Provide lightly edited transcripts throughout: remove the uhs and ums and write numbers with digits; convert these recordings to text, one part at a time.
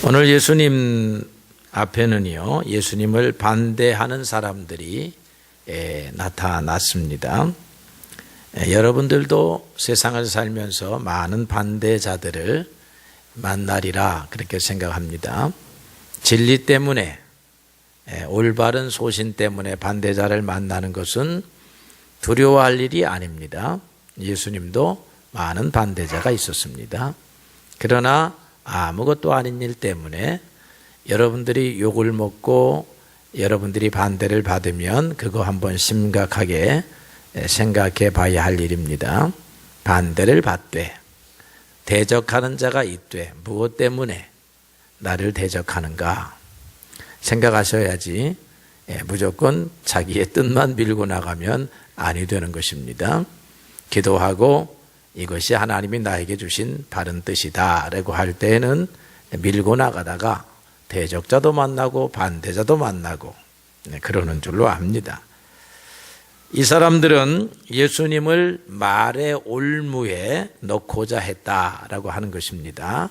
오늘 예수님 앞에는요, 예수님을 반대하는 사람들이 나타났습니다. 여러분들도 세상을 살면서 많은 반대자들을 만나리라 그렇게 생각합니다. 진리 때문에, 올바른 소신 때문에 반대자를 만나는 것은 두려워할 일이 아닙니다. 예수님도 많은 반대자가 있었습니다. 그러나 아무것도 아닌 일 때문에 여러분들이 욕을 먹고 여러분들이 반대를 받으면 그거 한번 심각하게 생각해 봐야 할 일입니다. 반대를 받되 대적하는 자가 있되 무엇 때문에 나를 대적하는가 생각하셔야지 무조건 자기의 뜻만 밀고 나가면 아니 되는 것입니다. 기도하고 이것이 하나님이 나에게 주신 바른 뜻이다 라고 할 때에는 밀고 나가다가 대적자도 만나고 반대자도 만나고 그러는 줄로 압니다. 이 사람들은 예수님을 말의 올무에 넣고자 했다라고 하는 것입니다.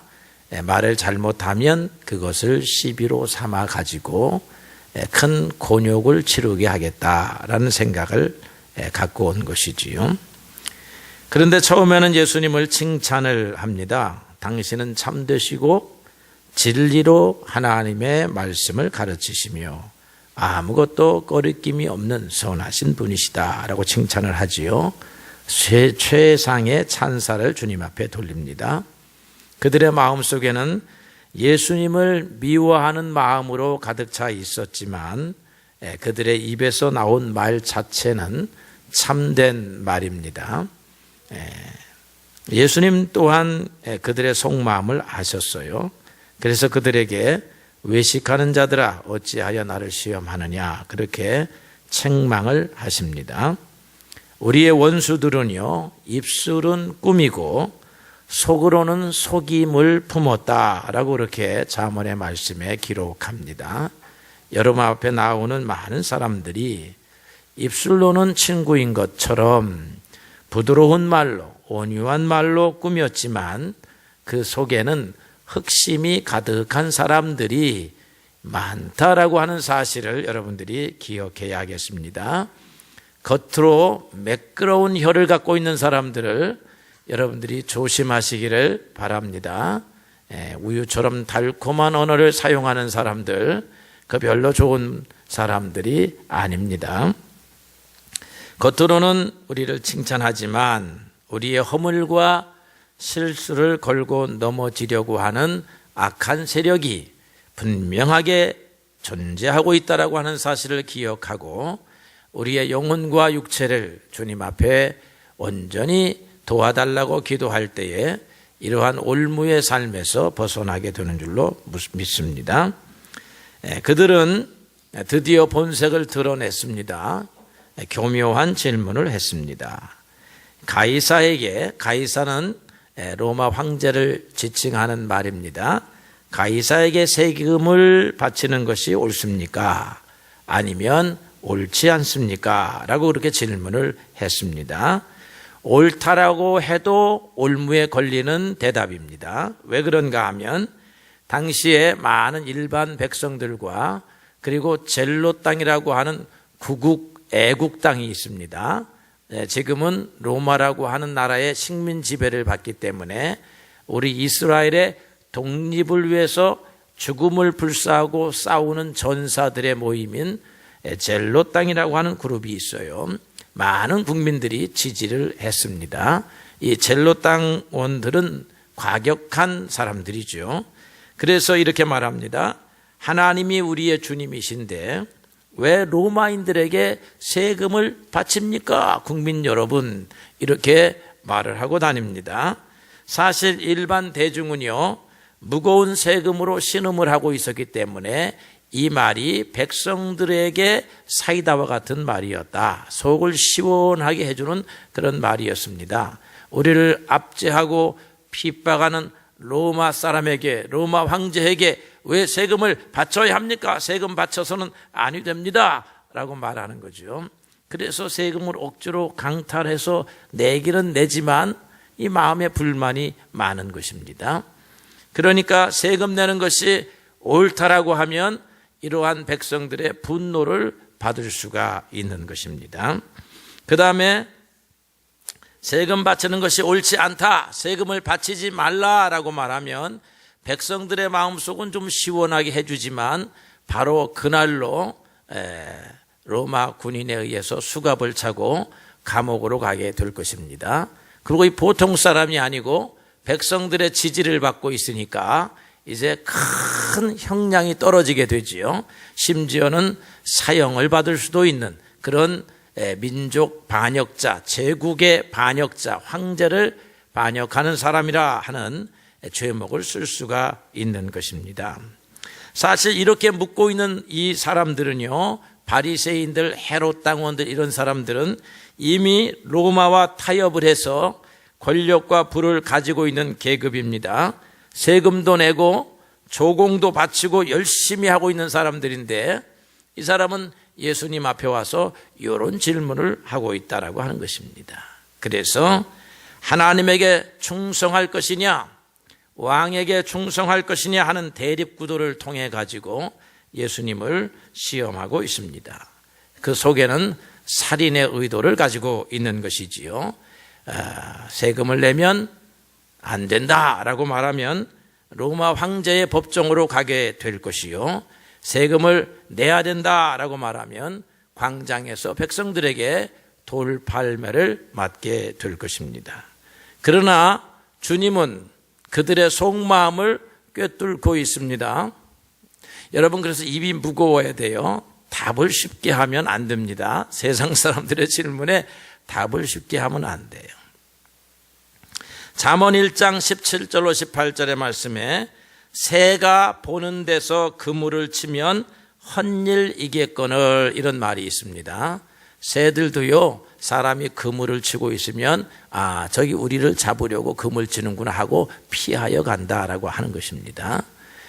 말을 잘못하면 그것을 시비로 삼아 가지고 큰 곤욕을 치르게 하겠다라는 생각을 갖고 온 것이지요. 그런데 처음에는 예수님을 칭찬을 합니다. 당신은 참되시고 진리로 하나님의 말씀을 가르치시며 아무것도 거리낌이 없는 선하신 분이시다 라고 칭찬을 하지요. 최상의 찬사를 주님 앞에 돌립니다. 그들의 마음속에는 예수님을 미워하는 마음으로 가득 차 있었지만 그들의 입에서 나온 말 자체는 참된 말입니다. 예수님 또한 그들의 속마음을 아셨어요. 그래서 그들에게 외식하는 자들아 어찌하여 나를 시험하느냐 그렇게 책망을 하십니다. 우리의 원수들은요, 입술은 꾸미고 속으로는 속임을 품었다라고 그렇게 잠언의 말씀에 기록합니다. 여러분 앞에 나오는 많은 사람들이 입술로는 친구인 것처럼 부드러운 말로 온유한 말로 꾸몄지만 그 속에는 흑심이 가득한 사람들이 많다라고 하는 사실을 여러분들이 기억해야겠습니다. 겉으로 매끄러운 혀를 갖고 있는 사람들을 여러분들이 조심하시기를 바랍니다. 우유처럼 달콤한 언어를 사용하는 사람들, 그 별로 좋은 사람들이 아닙니다. 겉으로는 우리를 칭찬하지만 우리의 허물과 실수를 걸고 넘어지려고 하는 악한 세력이 분명하게 존재하고 있다라고 하는 사실을 기억하고 우리의 영혼과 육체를 주님 앞에 온전히 도와달라고 기도할 때에 이러한 올무의 삶에서 벗어나게 되는 줄로 믿습니다. 그들은 드디어 본색을 드러냈습니다. 교묘한 질문을 했습니다. 가이사는 로마 황제를 지칭하는 말입니다. 가이사에게 세금을 바치는 것이 옳습니까? 아니면 옳지 않습니까? 라고 그렇게 질문을 했습니다. 옳다라고 해도 올무에 걸리는 대답입니다. 왜 그런가 하면 당시에 많은 일반 백성들과 그리고 젤로 땅이라고 하는 애국 땅이 있습니다. 지금은 로마라고 하는 나라의 식민 지배를 받기 때문에 우리 이스라엘의 독립을 위해서 죽음을 불사하고 싸우는 전사들의 모임인 젤로 땅이라고 하는 그룹이 있어요. 많은 국민들이 지지를 했습니다. 이 젤로 땅원들은 과격한 사람들이죠. 그래서 이렇게 말합니다. 하나님이 우리의 주님이신데 왜 로마인들에게 세금을 바칩니까? 국민 여러분, 이렇게 말을 하고 다닙니다. 사실 일반 대중은요, 무거운 세금으로 신음을 하고 있었기 때문에 이 말이 백성들에게 사이다와 같은 말이었다. 속을 시원하게 해주는 그런 말이었습니다. 우리를 압제하고 핍박하는 로마 사람에게, 로마 황제에게 왜 세금을 바쳐야 합니까? 세금 바쳐서는 아니 됩니다 라고 말하는 거죠. 그래서 세금을 억지로 강탈해서 내기는 내지만 이 마음의 불만이 많은 것입니다. 그러니까 세금 내는 것이 옳다라고 하면 이러한 백성들의 분노를 받을 수가 있는 것입니다. 그 다음에 세금 바치는 것이 옳지 않다, 세금을 바치지 말라라고 말하면 백성들의 마음속은 좀 시원하게 해주지만 바로 그날로 로마 군인에 의해서 수갑을 차고 감옥으로 가게 될 것입니다. 그리고 이 보통 사람이 아니고 백성들의 지지를 받고 있으니까 이제 큰 형량이 떨어지게 되지요. 심지어는 사형을 받을 수도 있는 그런 민족 반역자, 제국의 반역자, 황제를 반역하는 사람이라 하는 죄목을 쓸 수가 있는 것입니다. 사실 이렇게 묻고 있는 이 사람들은요, 바리새인들, 헤롯 당원들, 이런 사람들은 이미 로마와 타협을 해서 권력과 부를 가지고 있는 계급입니다. 세금도 내고 조공도 바치고 열심히 하고 있는 사람들인데 이 사람은 예수님 앞에 와서 이런 질문을 하고 있다라고 하는 것입니다. 그래서 하나님에게 충성할 것이냐, 왕에게 충성할 것이냐 하는 대립구도를 통해 가지고 예수님을 시험하고 있습니다. 그 속에는 살인의 의도를 가지고 있는 것이지요. 세금을 내면 안 된다라고 말하면 로마 황제의 법정으로 가게 될 것이요, 세금을 내야 된다라고 말하면 광장에서 백성들에게 돌팔매를 맞게 될 것입니다. 그러나 주님은 그들의 속마음을 꿰뚫고 있습니다. 여러분, 그래서 입이 무거워야 돼요. 답을 쉽게 하면 안 됩니다. 세상 사람들의 질문에 답을 쉽게 하면 안 돼요. 잠언 1장 17절로 18절의 말씀에 새가 보는 데서 그물을 치면 헛일이겠거늘, 이런 말이 있습니다. 새들도요, 사람이 그물을 치고 있으면 저기 우리를 잡으려고 그물 치는구나 하고 피하여 간다라고 하는 것입니다.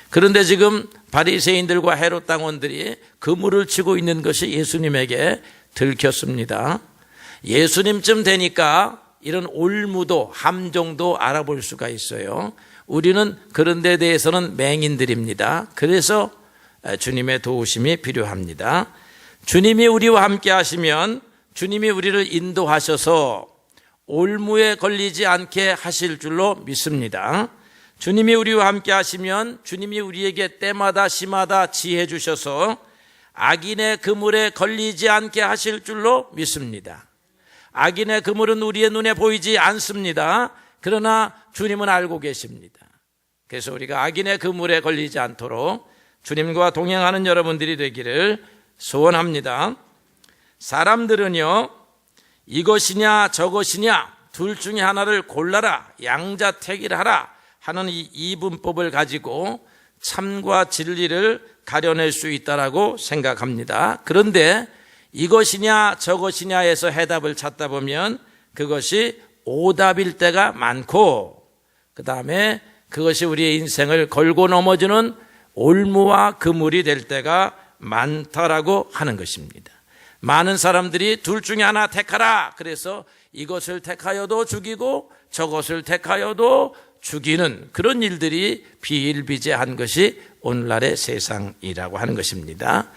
그런데 지금 바리새인들과 헤롯 당원들이 그물을 치고 있는 것이 예수님에게 들켰습니다. 예수님쯤 되니까 이런 올무도 함정도 알아볼 수가 있어요. 우리는 그런 데 대해서는 맹인들입니다. 그래서 주님의 도우심이 필요합니다. 주님이 우리와 함께 하시면 주님이 우리를 인도하셔서 올무에 걸리지 않게 하실 줄로 믿습니다. 주님이 우리와 함께 하시면 주님이 우리에게 때마다 시마다 지혜 주셔서 악인의 그물에 걸리지 않게 하실 줄로 믿습니다. 악인의 그물은 우리의 눈에 보이지 않습니다. 그러나 주님은 알고 계십니다. 그래서 우리가 악인의 그물에 걸리지 않도록 주님과 동행하는 여러분들이 되기를 소원합니다. 사람들은요, 이것이냐 저것이냐 둘 중에 하나를 골라라, 양자택일하라 하는 이 이분법을 가지고 참과 진리를 가려낼 수 있다라고 생각합니다. 그런데 이것이냐 저것이냐에서 해답을 찾다 보면 그것이 오답일 때가 많고, 그 다음에 그것이 우리의 인생을 걸고 넘어지는 올무와 그물이 될 때가 많다라고 하는 것입니다. 많은 사람들이 둘 중에 하나 택하라, 그래서 이것을 택하여도 죽이고 저것을 택하여도 죽이는 그런 일들이 비일비재한 것이 오늘날의 세상이라고 하는 것입니다.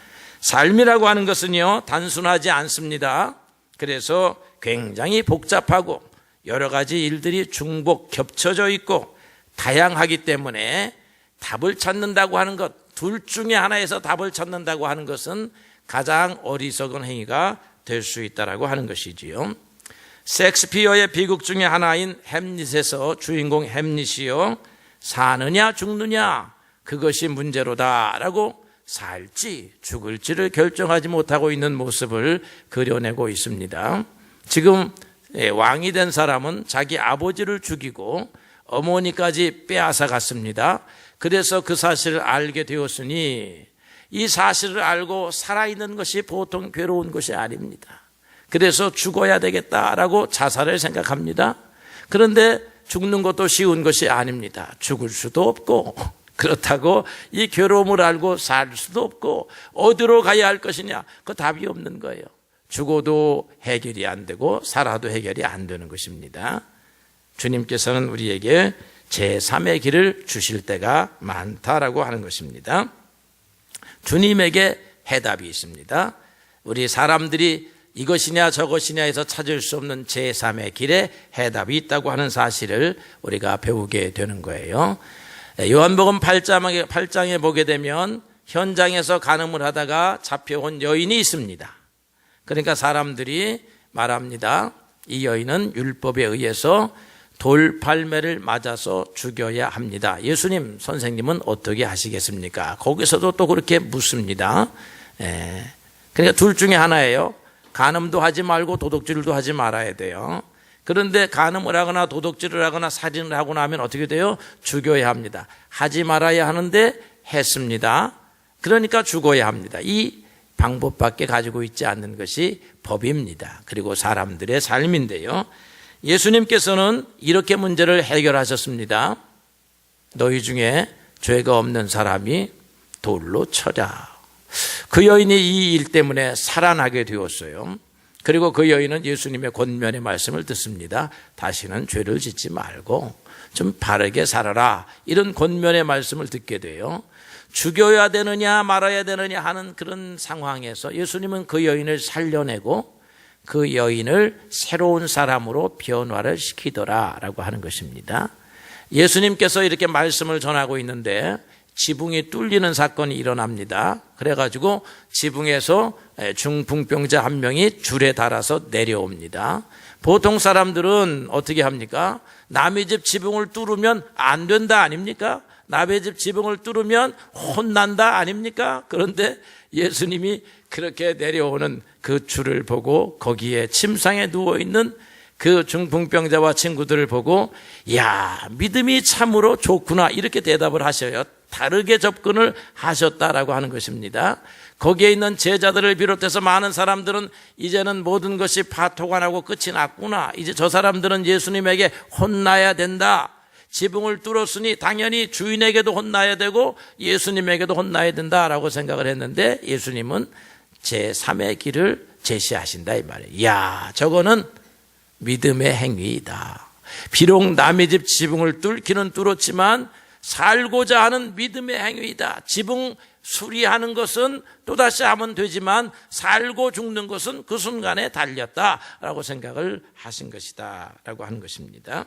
삶이라고 하는 것은요, 단순하지 않습니다. 그래서 굉장히 복잡하고 여러 가지 일들이 중복 겹쳐져 있고 다양하기 때문에 답을 찾는다고 하는 것, 둘 중에 하나에서 답을 찾는다고 하는 것은 가장 어리석은 행위가 될 수 있다라고 하는 것이지요. 셰익스피어의 비극 중에 하나인 햄릿에서 주인공 햄릿이요, 사느냐 죽느냐 그것이 문제로다라고 살지 죽을지를 결정하지 못하고 있는 모습을 그려내고 있습니다. 지금 왕이 된 사람은 자기 아버지를 죽이고 어머니까지 빼앗아 갔습니다. 그래서 그 사실을 알게 되었으니 이 사실을 알고 살아있는 것이 보통 괴로운 것이 아닙니다. 그래서 죽어야 되겠다라고 자살을 생각합니다. 그런데 죽는 것도 쉬운 것이 아닙니다. 죽을 수도 없고, 그렇다고 이 괴로움을 알고 살 수도 없고, 어디로 가야 할 것이냐, 그 답이 없는 거예요. 죽어도 해결이 안 되고 살아도 해결이 안 되는 것입니다. 주님께서는 우리에게 제3의 길을 주실 때가 많다라고 하는 것입니다. 주님에게 해답이 있습니다. 우리 사람들이 이것이냐 저것이냐 해서 찾을 수 없는 제3의 길에 해답이 있다고 하는 사실을 우리가 배우게 되는 거예요. 요한복음 8장에 보게 되면 현장에서 간음을 하다가 잡혀온 여인이 있습니다. 그러니까 사람들이 말합니다. 이 여인은 율법에 의해서 돌팔매를 맞아서 죽여야 합니다. 예수님, 선생님은 어떻게 하시겠습니까? 거기서도 또 그렇게 묻습니다. 그러니까 둘 중에 하나예요. 간음도 하지 말고 도둑질도 하지 말아야 돼요. 그런데 간음을 하거나 도둑질을 하거나 살인을 하고 나면 어떻게 돼요? 죽여야 합니다. 하지 말아야 하는데 했습니다. 그러니까 죽어야 합니다. 이 방법밖에 가지고 있지 않는 것이 법입니다. 그리고 사람들의 삶인데요. 예수님께서는 이렇게 문제를 해결하셨습니다. 너희 중에 죄가 없는 사람이 돌로 쳐라. 그 여인이 이 일 때문에 살아나게 되었어요. 그리고 그 여인은 예수님의 권면의 말씀을 듣습니다. 다시는 죄를 짓지 말고 좀 바르게 살아라. 이런 권면의 말씀을 듣게 돼요. 죽여야 되느냐 말아야 되느냐 하는 그런 상황에서 예수님은 그 여인을 살려내고 그 여인을 새로운 사람으로 변화를 시키더라라고 하는 것입니다. 예수님께서 이렇게 말씀을 전하고 있는데 지붕이 뚫리는 사건이 일어납니다. 그래가지고 지붕에서 중풍병자 한 명이 줄에 달아서 내려옵니다. 보통 사람들은 어떻게 합니까? 남의 집 지붕을 뚫으면 안 된다 아닙니까? 남의 집 지붕을 뚫으면 혼난다 아닙니까? 그런데 예수님이 그렇게 내려오는 그 줄을 보고 거기에 침상에 누워있는 그 중풍병자와 친구들을 보고 야, 믿음이 참으로 좋구나 이렇게 대답을 하셔요. 다르게 접근을 하셨다라고 하는 것입니다. 거기에 있는 제자들을 비롯해서 많은 사람들은 이제는 모든 것이 파토가 나고 끝이 났구나. 이제 저 사람들은 예수님에게 혼나야 된다. 지붕을 뚫었으니 당연히 주인에게도 혼나야 되고 예수님에게도 혼나야 된다라고 생각을 했는데 예수님은 제3의 길을 제시하신다 이 말이에요. 이야, 저거는 믿음의 행위이다. 비록 남의 집 지붕을 뚫기는 뚫었지만 살고자 하는 믿음의 행위이다. 지붕 수리하는 것은 또다시 하면 되지만 살고 죽는 것은 그 순간에 달렸다라고 생각을 하신 것이다 라고 하는 것입니다.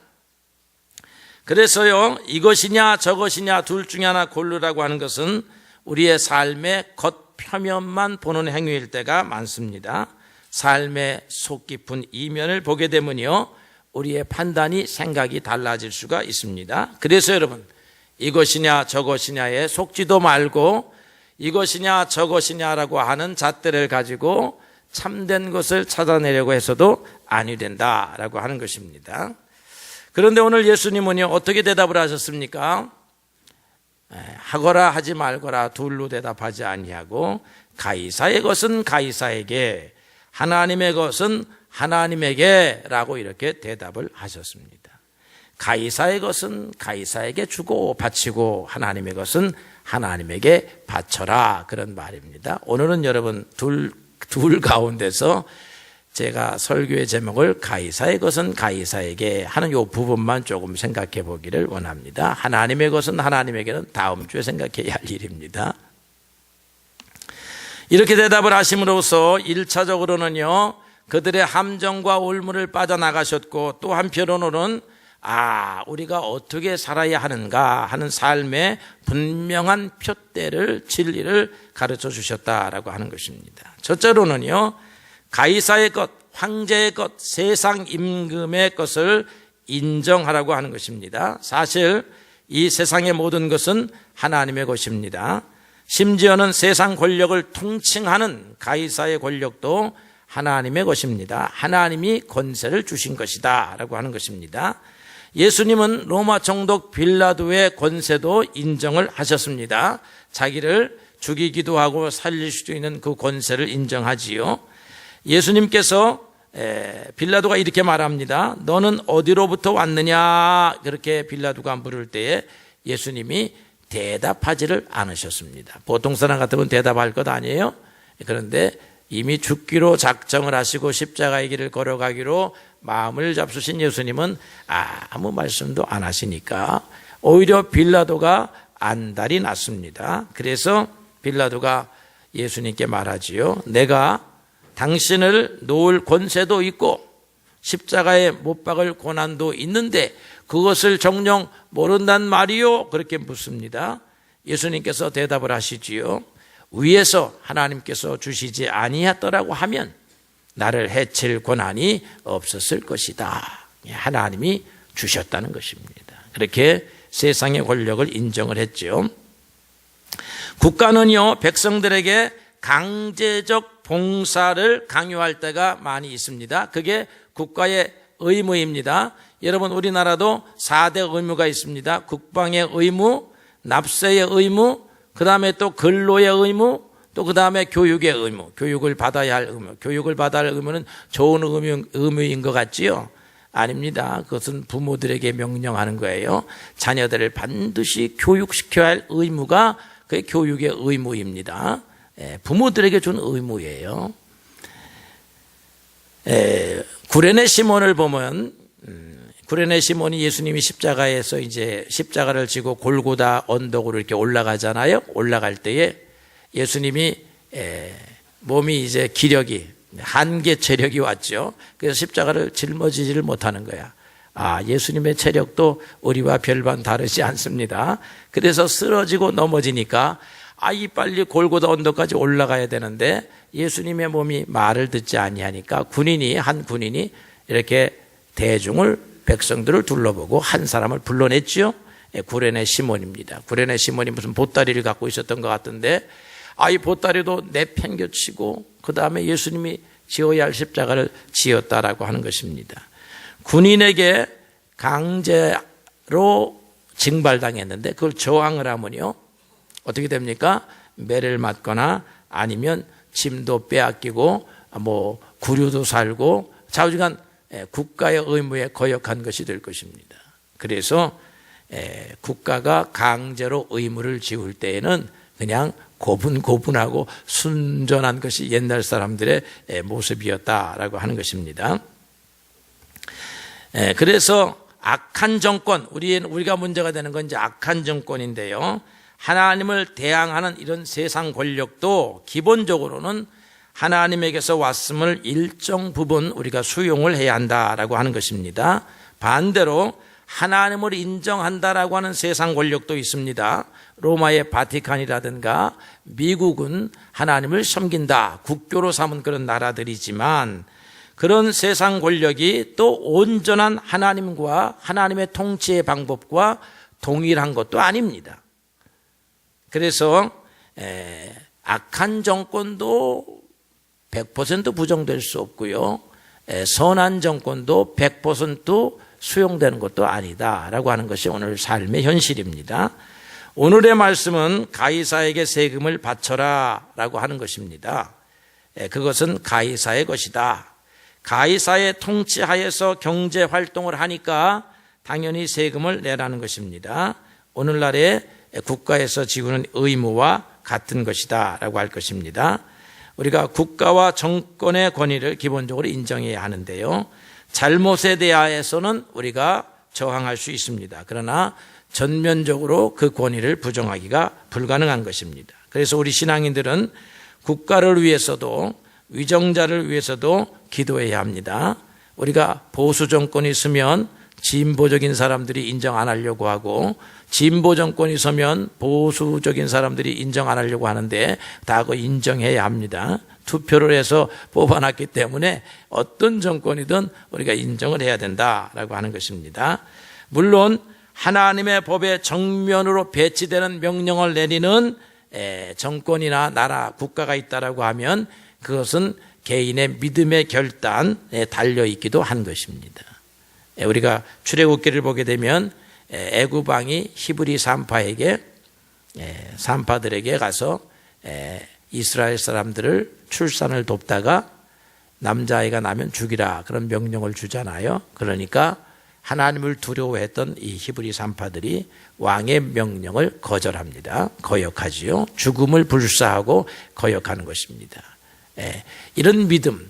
그래서요, 이것이냐 저것이냐 둘 중에 하나 고르라고 하는 것은 우리의 삶의 겉표면만 보는 행위일 때가 많습니다. 삶의 속 깊은 이면을 보게 되면요, 우리의 판단이 생각이 달라질 수가 있습니다. 그래서 여러분, 이것이냐 저것이냐에 속지도 말고 이것이냐 저것이냐라고 하는 잣대를 가지고 참된 것을 찾아내려고 해서도 아니 된다라고 하는 것입니다. 그런데 오늘 예수님은요, 어떻게 대답을 하셨습니까? 하거라 하지 말거라 둘로 대답하지 아니하고 가이사의 것은 가이사에게 하나님의 것은 하나님에게 라고 이렇게 대답을 하셨습니다. 가이사의 것은 가이사에게 주고 바치고 하나님의 것은 하나님에게 바쳐라, 그런 말입니다. 오늘은 여러분 둘 가운데서 제가 설교의 제목을 가이사의 것은 가이사에게 하는 이 부분만 조금 생각해 보기를 원합니다. 하나님의 것은 하나님에게는 다음 주에 생각해야 할 일입니다. 이렇게 대답을 하심으로써 1차적으로는요, 그들의 함정과 올무를 빠져나가셨고 또 한편으로는 우리가 어떻게 살아야 하는가 하는 삶의 분명한 표대를, 진리를 가르쳐 주셨다라고 하는 것입니다. 첫째로는요, 가이사의 것, 황제의 것, 세상 임금의 것을 인정하라고 하는 것입니다. 사실 이 세상의 모든 것은 하나님의 것입니다. 심지어는 세상 권력을 통칭하는 가이사의 권력도 하나님의 것입니다. 하나님이 권세를 주신 것이다 라고 하는 것입니다. 예수님은 로마 총독 빌라도의 권세도 인정을 하셨습니다. 자기를 죽이기도 하고 살릴 수도 있는 그 권세를 인정하지요. 예수님께서 빌라도가 이렇게 말합니다. 너는 어디로부터 왔느냐? 그렇게 빌라도가 물을 때에 예수님이 대답하지를 않으셨습니다. 보통 사람 같으면 대답할 것 아니에요? 그런데 이미 죽기로 작정을 하시고 십자가의 길을 걸어가기로 마음을 잡수신 예수님은 아무 말씀도 안 하시니까 오히려 빌라도가 안달이 났습니다. 그래서 빌라도가 예수님께 말하지요. 내가 당신을 놓을 권세도 있고 십자가에 못 박을 고난도 있는데 그것을 정녕 모른단 말이요? 그렇게 묻습니다. 예수님께서 대답을 하시지요. 위에서 하나님께서 주시지 아니했더라고 하면 나를 해칠 권한이 없었을 것이다. 하나님이 주셨다는 것입니다. 그렇게 세상의 권력을 인정을 했죠. 국가는요, 백성들에게 강제적 봉사를 강요할 때가 많이 있습니다. 그게 국가의 의무입니다. 여러분, 우리나라도 4대 의무가 있습니다. 국방의 의무, 납세의 의무, 그 다음에 또 근로의 의무, 또 그 다음에 교육의 의무, 교육을 받아야 할 의무. 교육을 받아야 할 의무는 좋은 의무인 것 같지요? 아닙니다. 그것은 부모들에게 명령하는 거예요. 자녀들을 반드시 교육시켜야 할 의무가 그게 교육의 의무입니다. 부모들에게 준 의무예요. 구레네 시몬을 보면 구레네 시몬이 예수님이 십자가에서 이제 십자가를 지고 골고다 언덕으로 이렇게 올라가잖아요. 올라갈 때에 예수님이 몸이 이제 기력이 한계 체력이 왔죠. 그래서 십자가를 짊어지지를 못하는 거야. 예수님의 체력도 우리와 별반 다르지 않습니다. 그래서 쓰러지고 넘어지니까 이 빨리 골고다 언덕까지 올라가야 되는데 예수님의 몸이 말을 듣지 아니하니까 한 군인이 이렇게 대중을 백성들을 둘러보고 한 사람을 불러냈지요. 구레네 시몬입니다. 구레네 시몬이 무슨 보따리를 갖고 있었던 것 같은데 이 보따리도 내팽겨치고 그 다음에 예수님이 지어야 할 십자가를 지었다라고 하는 것입니다. 군인에게 강제로 징발당했는데 그걸 저항을 하면요 어떻게 됩니까? 매를 맞거나 아니면 짐도 빼앗기고 구류도 살고 좌우지간 국가의 의무에 거역한 것이 될 것입니다. 그래서 국가가 강제로 의무를 지울 때에는 그냥 고분고분하고 순전한 것이 옛날 사람들의 모습이었다라고 하는 것입니다. 그래서 악한 정권, 우리가 문제가 되는 건 이제 악한 정권인데요. 하나님을 대항하는 이런 세상 권력도 기본적으로는 하나님에게서 왔음을 일정 부분 우리가 수용을 해야 한다라고 하는 것입니다. 반대로 하나님을 인정한다라고 하는 세상 권력도 있습니다. 로마의 바티칸이라든가 미국은 하나님을 섬긴다, 국교로 삼은 그런 나라들이지만 그런 세상 권력이 또 온전한 하나님과 하나님의 통치의 방법과 동일한 것도 아닙니다. 그래서 악한 정권도 100% 부정될 수 없고요. 선한 정권도 100% 수용되는 것도 아니다라고 하는 것이 오늘 삶의 현실입니다. 오늘의 말씀은 가이사에게 세금을 바쳐라 라고 하는 것입니다. 그것은 가이사의 것이다. 가이사의 통치하에서 경제 활동을 하니까 당연히 세금을 내라는 것입니다. 오늘날의 국가에서 지우는 의무와 같은 것이다 라고 할 것입니다. 우리가 국가와 정권의 권위를 기본적으로 인정해야 하는데요. 잘못에 대하여서는 우리가 저항할 수 있습니다. 그러나 전면적으로 그 권위를 부정하기가 불가능한 것입니다. 그래서 우리 신앙인들은 국가를 위해서도 위정자를 위해서도 기도해야 합니다. 우리가 보수 정권이 있으면 진보적인 사람들이 인정 안 하려고 하고 진보 정권이 서면 보수적인 사람들이 인정 안 하려고 하는데 다 그거 인정해야 합니다. 투표를 해서 뽑아놨기 때문에 어떤 정권이든 우리가 인정을 해야 된다라고 하는 것입니다. 물론 하나님의 법에 정면으로 배치되는 명령을 내리는 정권이나 나라, 국가가 있다라고 하면 그것은 개인의 믿음의 결단에 달려있기도 한 것입니다. 우리가 출애굽기를 보게 되면 애굽 왕이 히브리 산파들에게 가서 이스라엘 사람들을 출산을 돕다가 남자아이가 나면 죽이라 그런 명령을 주잖아요. 그러니까 하나님을 두려워했던 이 히브리 산파들이 왕의 명령을 거절합니다. 거역하지요. 죽음을 불사하고 거역하는 것입니다. 이런 믿음,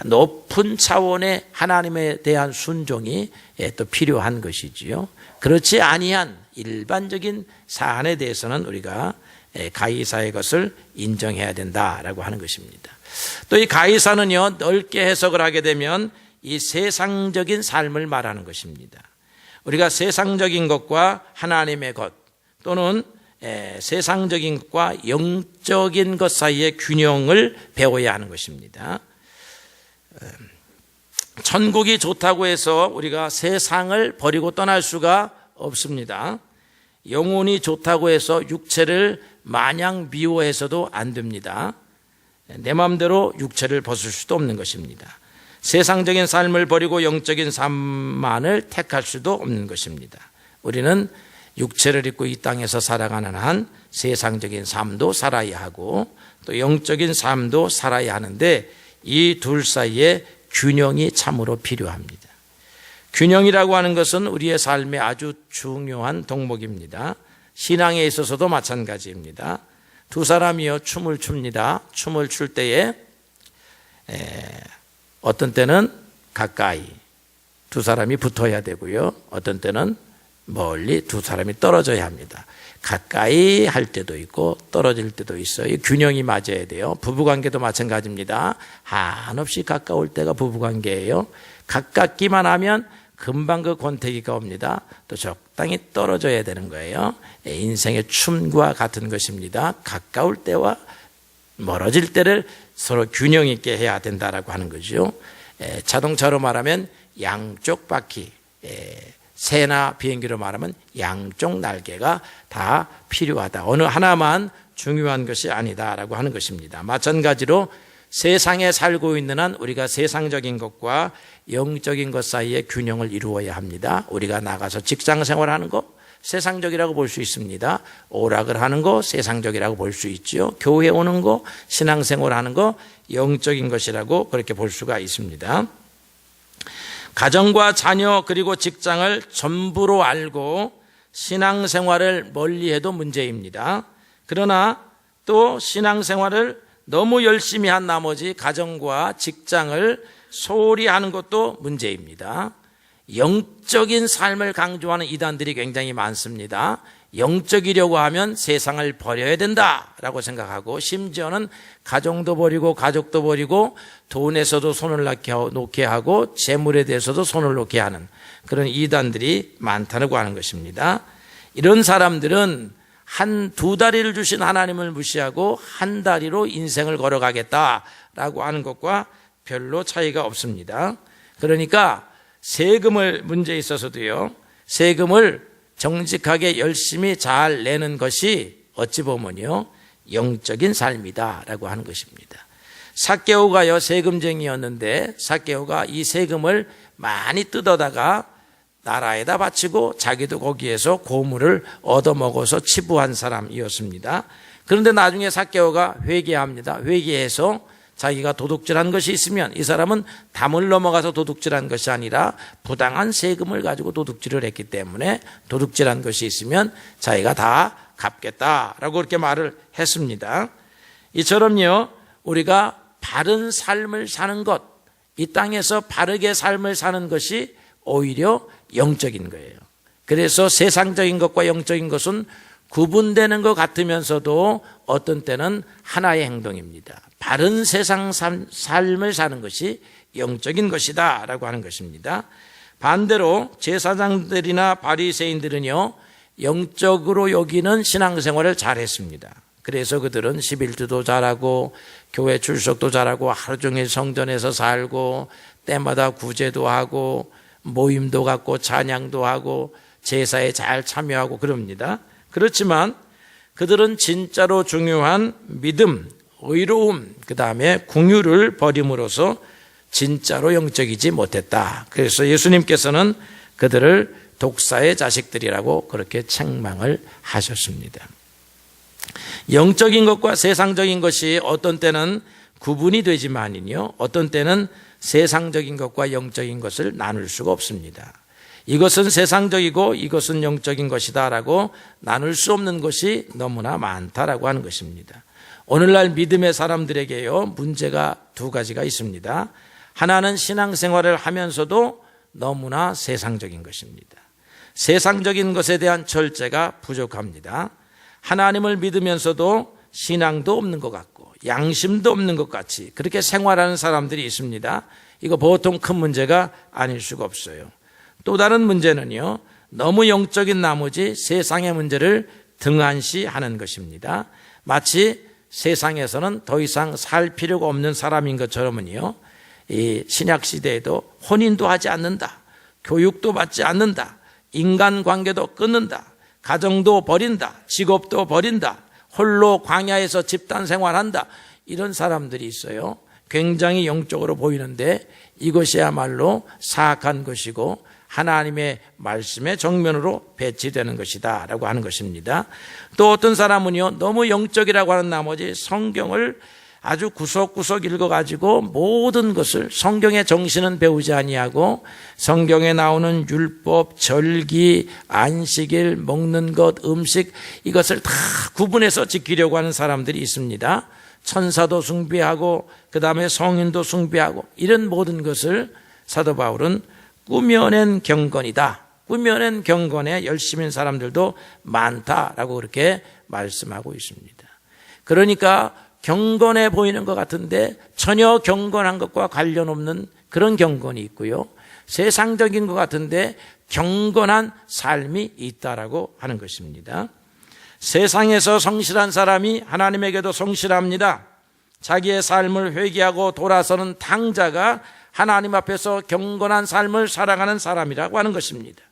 높은 차원의 하나님에 대한 순종이 또 필요한 것이지요. 그렇지 아니한 일반적인 사안에 대해서는 우리가 가이사의 것을 인정해야 된다라고 하는 것입니다. 또 이 가이사는요, 넓게 해석을 하게 되면 이 세상적인 삶을 말하는 것입니다. 우리가 세상적인 것과 하나님의 것 또는 세상적인 것과 영적인 것 사이의 균형을 배워야 하는 것입니다. 천국이 좋다고 해서 우리가 세상을 버리고 떠날 수가 없습니다. 영혼이 좋다고 해서 육체를 마냥 미워해서도 안 됩니다. 내 마음대로 육체를 벗을 수도 없는 것입니다. 세상적인 삶을 버리고 영적인 삶만을 택할 수도 없는 것입니다. 우리는 육체를 입고 이 땅에서 살아가는 한 세상적인 삶도 살아야 하고 또 영적인 삶도 살아야 하는데 이 둘 사이에 균형이 참으로 필요합니다. 균형이라고 하는 것은 우리의 삶에 아주 중요한 덕목입니다. 신앙에 있어서도 마찬가지입니다. 두 사람이요 춤을 춥니다. 춤을 출 때에 어떤 때는 가까이 두 사람이 붙어야 되고요. 어떤 때는 멀리 두 사람이 떨어져야 합니다. 가까이 할 때도 있고 떨어질 때도 있어요. 이 균형이 맞아야 돼요. 부부관계도 마찬가지입니다. 한없이 가까울 때가 부부관계예요. 가깝기만 하면 금방 그 권태기가 옵니다. 또 적당히 떨어져야 되는 거예요. 인생의 춤과 같은 것입니다. 가까울 때와 멀어질 때를 서로 균형 있게 해야 된다라고 하는 거죠. 자동차로 말하면 양쪽 바퀴, 새나 비행기로 말하면 양쪽 날개가 다 필요하다. 어느 하나만 중요한 것이 아니다라고 하는 것입니다. 마찬가지로 세상에 살고 있는 한 우리가 세상적인 것과 영적인 것 사이에 균형을 이루어야 합니다. 우리가 나가서 직장 생활하는 거 세상적이라고 볼 수 있습니다. 오락을 하는 거 세상적이라고 볼 수 있죠. 교회 오는 거 신앙생활하는 거 영적인 것이라고 그렇게 볼 수가 있습니다. 가정과 자녀 그리고 직장을 전부로 알고 신앙생활을 멀리해도 문제입니다. 그러나 또 신앙생활을 너무 열심히 한 나머지 가정과 직장을 소홀히 하는 것도 문제입니다. 영적인 삶을 강조하는 이단들이 굉장히 많습니다. 영적이려고 하면 세상을 버려야 된다라고 생각하고 심지어는 가정도 버리고 가족도 버리고 돈에서도 손을 놓게 하고 재물에 대해서도 손을 놓게 하는 그런 이단들이 많다고 하는 것입니다. 이런 사람들은 두 다리를 주신 하나님을 무시하고 한 다리로 인생을 걸어가겠다라고 하는 것과 별로 차이가 없습니다. 그러니까 세금을 문제에 있어서도요, 세금을 정직하게 열심히 잘 내는 것이 어찌 보면요 영적인 삶이다라고 하는 것입니다. 삭개오가요 세금쟁이였는데 삭개오가 이 세금을 많이 뜯어다가 나라에다 바치고 자기도 거기에서 고물을 얻어먹어서 치부한 사람이었습니다. 그런데 나중에 삭개오가 회개합니다. 회개해서 자기가 도둑질한 것이 있으면 이 사람은 담을 넘어가서 도둑질한 것이 아니라 부당한 세금을 가지고 도둑질을 했기 때문에 도둑질한 것이 있으면 자기가 다 갚겠다라고 그렇게 말을 했습니다. 이처럼요 우리가 바른 삶을 사는 것, 이 땅에서 바르게 삶을 사는 것이 오히려 영적인 거예요. 그래서 세상적인 것과 영적인 것은 구분되는 것 같으면서도 어떤 때는 하나의 행동입니다. 바른 세상 삶을 사는 것이 영적인 것이다 라고 하는 것입니다. 반대로 제사장들이나 바리새인들은요 영적으로 여기는 신앙생활을 잘했습니다. 그래서 그들은 11조도 잘하고 교회 출석도 잘하고 하루 종일 성전에서 살고 때마다 구제도 하고 모임도 갖고 찬양도 하고 제사에 잘 참여하고 그럽니다. 그렇지만 그들은 진짜로 중요한 믿음, 의로움, 그 다음에 긍휼을 버림으로써 진짜로 영적이지 못했다. 그래서 예수님께서는 그들을 독사의 자식들이라고 그렇게 책망을 하셨습니다. 영적인 것과 세상적인 것이 어떤 때는 구분이 되지만요 어떤 때는 세상적인 것과 영적인 것을 나눌 수가 없습니다. 이것은 세상적이고 이것은 영적인 것이다 라고 나눌 수 없는 것이 너무나 많다라고 하는 것입니다. 오늘날 믿음의 사람들에게요, 문제가 두 가지가 있습니다. 하나는 신앙생활을 하면서도 너무나 세상적인 것입니다. 세상적인 것에 대한 절제가 부족합니다. 하나님을 믿으면서도 신앙도 없는 것 같고 양심도 없는 것 같이 그렇게 생활하는 사람들이 있습니다. 이거 보통 큰 문제가 아닐 수가 없어요. 또 다른 문제는요, 너무 영적인 나머지 세상의 문제를 등한시하는 것입니다. 마치 세상에서는 더 이상 살 필요가 없는 사람인 것처럼은요, 이 신약 시대에도 혼인도 하지 않는다, 교육도 받지 않는다, 인간관계도 끊는다, 가정도 버린다, 직업도 버린다, 홀로 광야에서 집단 생활한다, 이런 사람들이 있어요. 굉장히 영적으로 보이는데 이것이야말로 사악한 것이고 하나님의 말씀의 정면으로 배치되는 것이다 라고 하는 것입니다. 또 어떤 사람은요, 너무 영적이라고 하는 나머지 성경을 아주 구석구석 읽어가지고 모든 것을, 성경의 정신은 배우지 아니하고 성경에 나오는 율법, 절기, 안식일, 먹는 것, 음식, 이것을 다 구분해서 지키려고 하는 사람들이 있습니다. 천사도 숭배하고 그 다음에 성인도 숭배하고 이런 모든 것을 사도 바울은 꾸며낸 경건이다, 꾸며낸 경건에 열심인 사람들도 많다라고 그렇게 말씀하고 있습니다. 그러니까 경건해 보이는 것 같은데 전혀 경건한 것과 관련 없는 그런 경건이 있고요, 세상적인 것 같은데 경건한 삶이 있다라고 하는 것입니다. 세상에서 성실한 사람이 하나님에게도 성실합니다. 자기의 삶을 회개하고 돌아서는 당자가 하나님 앞에서 경건한 삶을 살아가는 사람이라고 하는 것입니다.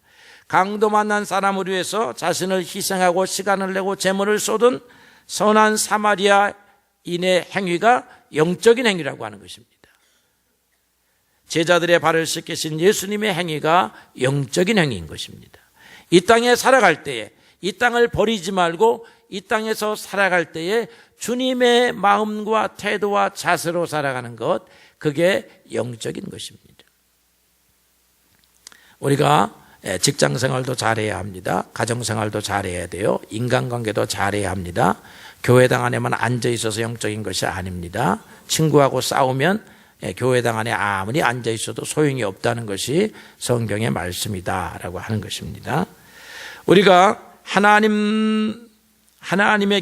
강도 만난 사람을 위해서 자신을 희생하고 시간을 내고 재물을 쏟은 선한 사마리아인의 행위가 영적인 행위라고 하는 것입니다. 제자들의 발을 씻기신 예수님의 행위가 영적인 행위인 것입니다. 이 땅에 살아갈 때에 이 땅을 버리지 말고 이 땅에서 살아갈 때에 주님의 마음과 태도와 자세로 살아가는 것, 그게 영적인 것입니다. 우리가 직장생활도 잘해야 합니다. 가정생활도 잘해야 돼요. 인간관계도 잘해야 합니다. 교회당 안에만 앉아있어서 영적인 것이 아닙니다. 친구하고 싸우면 교회당 안에 아무리 앉아있어도 소용이 없다는 것이 성경의 말씀이다라고 하는 것입니다. 우리가 하나님의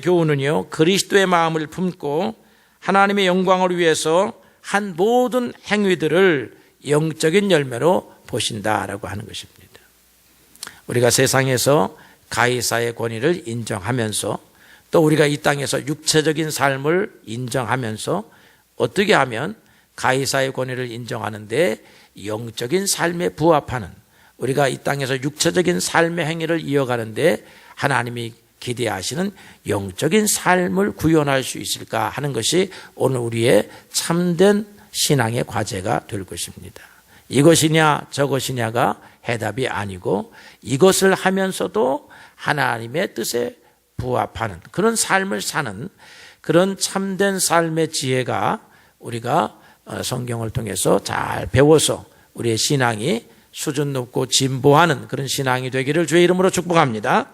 교훈은요, 그리스도의 마음을 품고 하나님의 영광을 위해서 한 모든 행위들을 영적인 열매로 보신다라고 하는 것입니다. 우리가 세상에서 가이사의 권위를 인정하면서 또 우리가 이 땅에서 육체적인 삶을 인정하면서 어떻게 하면 가이사의 권위를 인정하는데 영적인 삶에 부합하는, 우리가 이 땅에서 육체적인 삶의 행위를 이어가는데 하나님이 기대하시는 영적인 삶을 구현할 수 있을까 하는 것이 오늘 우리의 참된 신앙의 과제가 될 것입니다. 이것이냐 저것이냐가 해답이 아니고 이것을 하면서도 하나님의 뜻에 부합하는 그런 삶을 사는 그런 참된 삶의 지혜가 우리가 성경을 통해서 잘 배워서 우리의 신앙이 수준 높고 진보하는 그런 신앙이 되기를 주의 이름으로 축복합니다.